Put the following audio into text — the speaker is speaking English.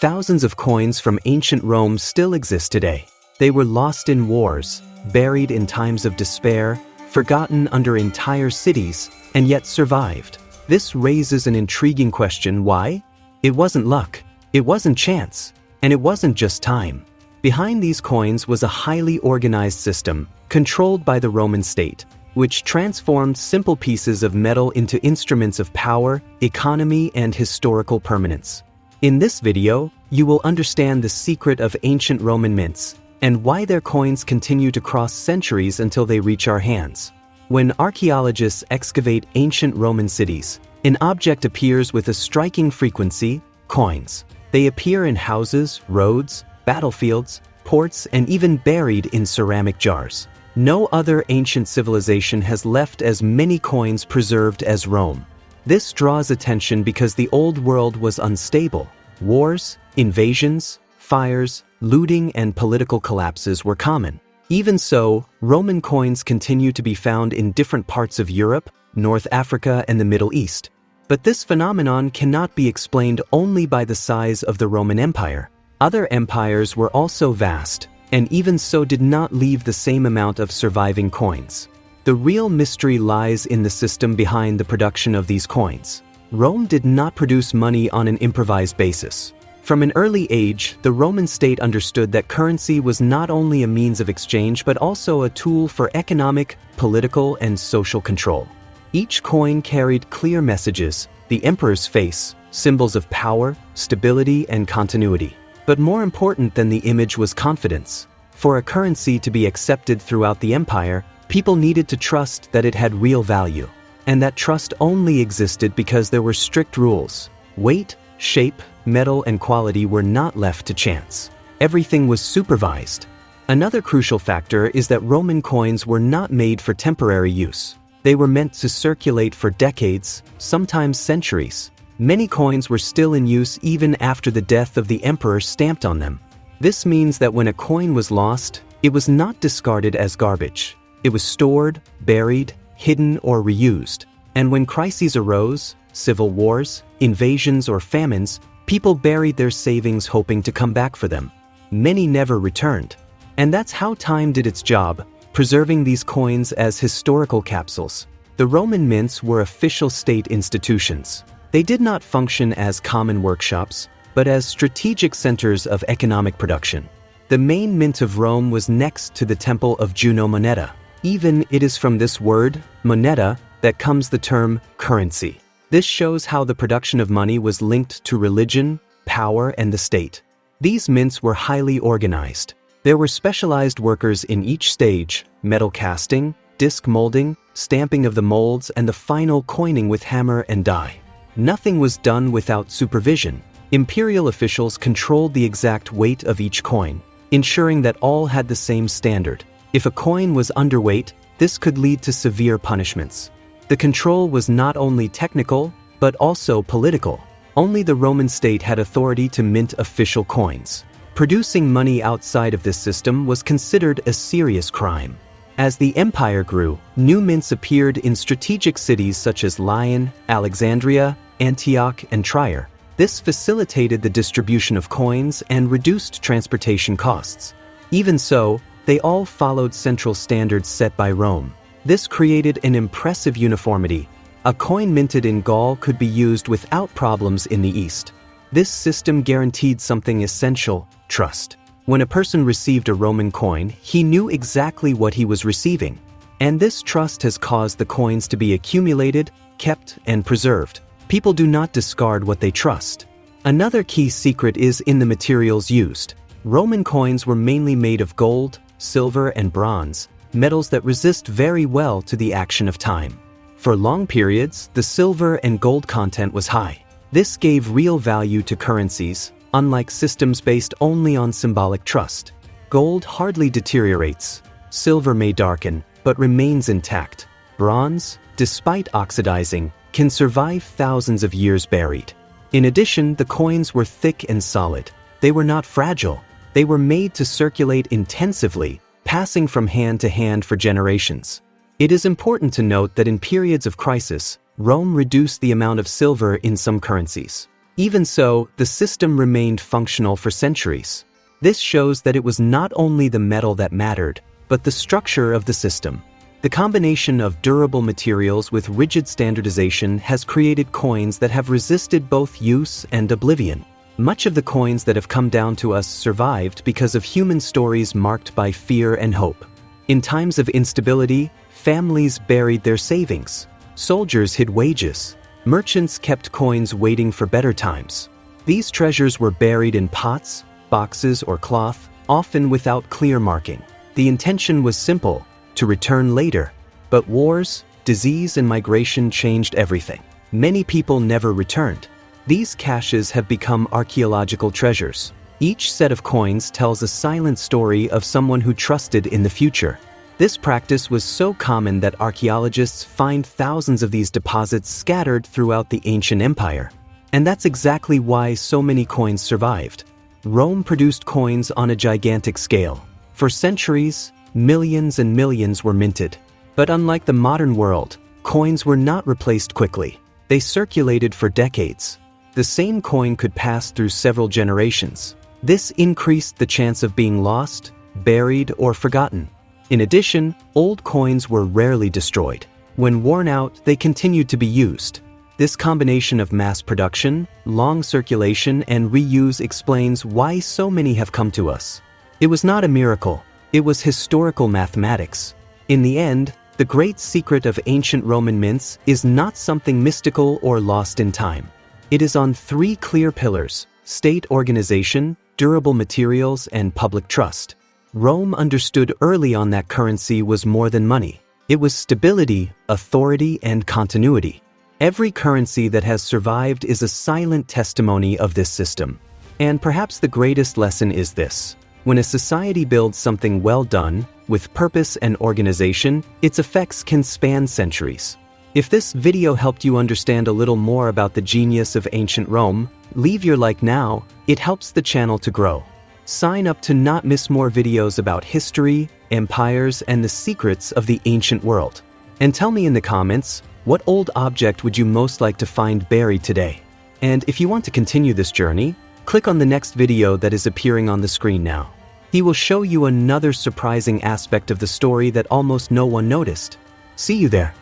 Thousands of coins from ancient Rome still exist today. They were lost in wars, buried in times of despair, forgotten under entire cities, and yet survived. This raises an intriguing question: why? It wasn't luck, it wasn't chance, and it wasn't just time. Behind these coins was a highly organized system, controlled by the Roman state, which transformed simple pieces of metal into instruments of power, economy, and historical permanence. In this video, you will understand the secret of ancient Roman mints, and why their coins continue to cross centuries until they reach our hands. When archaeologists excavate ancient Roman cities, an object appears with a striking frequency: coins. They appear in houses, roads, battlefields, ports, and even buried in ceramic jars. No other ancient civilization has left as many coins preserved as Rome. This draws attention because the old world was unstable. Wars, invasions, fires, looting, and political collapses were common. Even so, Roman coins continue to be found in different parts of Europe, North Africa, and the Middle East. But this phenomenon cannot be explained only by the size of the Roman Empire. Other empires were also vast, and even so did not leave the same amount of surviving coins. The real mystery lies in the system behind the production of these coins. Rome did not produce money on an improvised basis. From an early age, the Roman state understood that currency was not only a means of exchange but also a tool for economic, political, and social control. Each coin carried clear messages: the emperor's face, symbols of power, stability, and continuity. But more important than the image was confidence. For a currency to be accepted throughout the empire, people needed to trust that it had real value. And that trust only existed because there were strict rules. Weight, shape, metal, and quality were not left to chance. Everything was supervised. Another crucial factor is that Roman coins were not made for temporary use. They were meant to circulate for decades, sometimes centuries. Many coins were still in use even after the death of the emperor stamped on them. This means that when a coin was lost, it was not discarded as garbage. It was stored, buried, hidden, or reused. And when crises arose, civil wars, invasions, or famines, people buried their savings hoping to come back for them. Many never returned. And that's how time did its job, preserving these coins as historical capsules. The Roman mints were official state institutions. They did not function as common workshops, but as strategic centers of economic production. The main mint of Rome was next to the temple of Juno Moneta. Even it is from this word, moneta, that comes the term currency. This shows how the production of money was linked to religion, power, and the state. These mints were highly organized. There were specialized workers in each stage: metal casting, disc molding, stamping of the molds, and the final coining with hammer and die. Nothing was done without supervision. Imperial officials controlled the exact weight of each coin, ensuring that all had the same standard. If a coin was underweight, this could lead to severe punishments. The control was not only technical, but also political. Only the Roman state had authority to mint official coins. Producing money outside of this system was considered a serious crime. As the empire grew, new mints appeared in strategic cities such as Lyon, Alexandria, Antioch, and Trier. This facilitated the distribution of coins and reduced transportation costs. Even so, they all followed central standards set by Rome. This created an impressive uniformity. A coin minted in Gaul could be used without problems in the East. This system guaranteed something essential: trust. When a person received a Roman coin, he knew exactly what he was receiving. And this trust has caused the coins to be accumulated, kept, and preserved. People do not discard what they trust. Another key secret is in the materials used. Roman coins were mainly made of gold, silver, and bronze, metals that resist very well to the action of time. For long periods, the silver and gold content was high. This gave real value to currencies, unlike systems based only on symbolic trust. Gold hardly deteriorates. Silver may darken, but remains intact. Bronze, despite oxidizing, can survive thousands of years buried. In addition, the coins were thick and solid. They were not fragile. They were made to circulate intensively, passing from hand to hand for generations. It is important to note that in periods of crisis, Rome reduced the amount of silver in some currencies. Even so, the system remained functional for centuries. This shows that it was not only the metal that mattered, but the structure of the system. The combination of durable materials with rigid standardization has created coins that have resisted both use and oblivion. Much of the coins that have come down to us survived because of human stories marked by fear and hope. In times of instability, families buried their savings. Soldiers hid wages. Merchants kept coins waiting for better times. These treasures were buried in pots, boxes, or cloth, often without clear marking. The intention was simple: to return later. But wars, disease, and migration changed everything. Many people never returned. These caches have become archaeological treasures. Each set of coins tells a silent story of someone who trusted in the future. This practice was so common that archaeologists find thousands of these deposits scattered throughout the ancient empire. And that's exactly why so many coins survived. Rome produced coins on a gigantic scale. For centuries, millions and millions were minted. But unlike the modern world, coins were not replaced quickly. They circulated for decades. The same coin could pass through several generations. This increased the chance of being lost, buried, or forgotten. In addition, old coins were rarely destroyed. When worn out, they continued to be used. This combination of mass production, long circulation, and reuse explains why so many have come to us. It was not a miracle. It was historical mathematics. In the end, the great secret of ancient Roman mints is not something mystical or lost in time. It is on three clear pillars: state organization, durable materials, and public trust. Rome understood early on that currency was more than money. It was stability, authority, and continuity. Every currency that has survived is a silent testimony of this system. And perhaps the greatest lesson is this: when a society builds something well done, with purpose and organization, its effects can span centuries. If this video helped you understand a little more about the genius of ancient Rome, leave your like now. It helps the channel to grow. Sign up to not miss more videos about history, empires, and the secrets of the ancient world. And tell me in the comments, what old object would you most like to find buried today? And if you want to continue this journey, click on the next video that is appearing on the screen now. He will show you another surprising aspect of the story that almost no one noticed. See you there.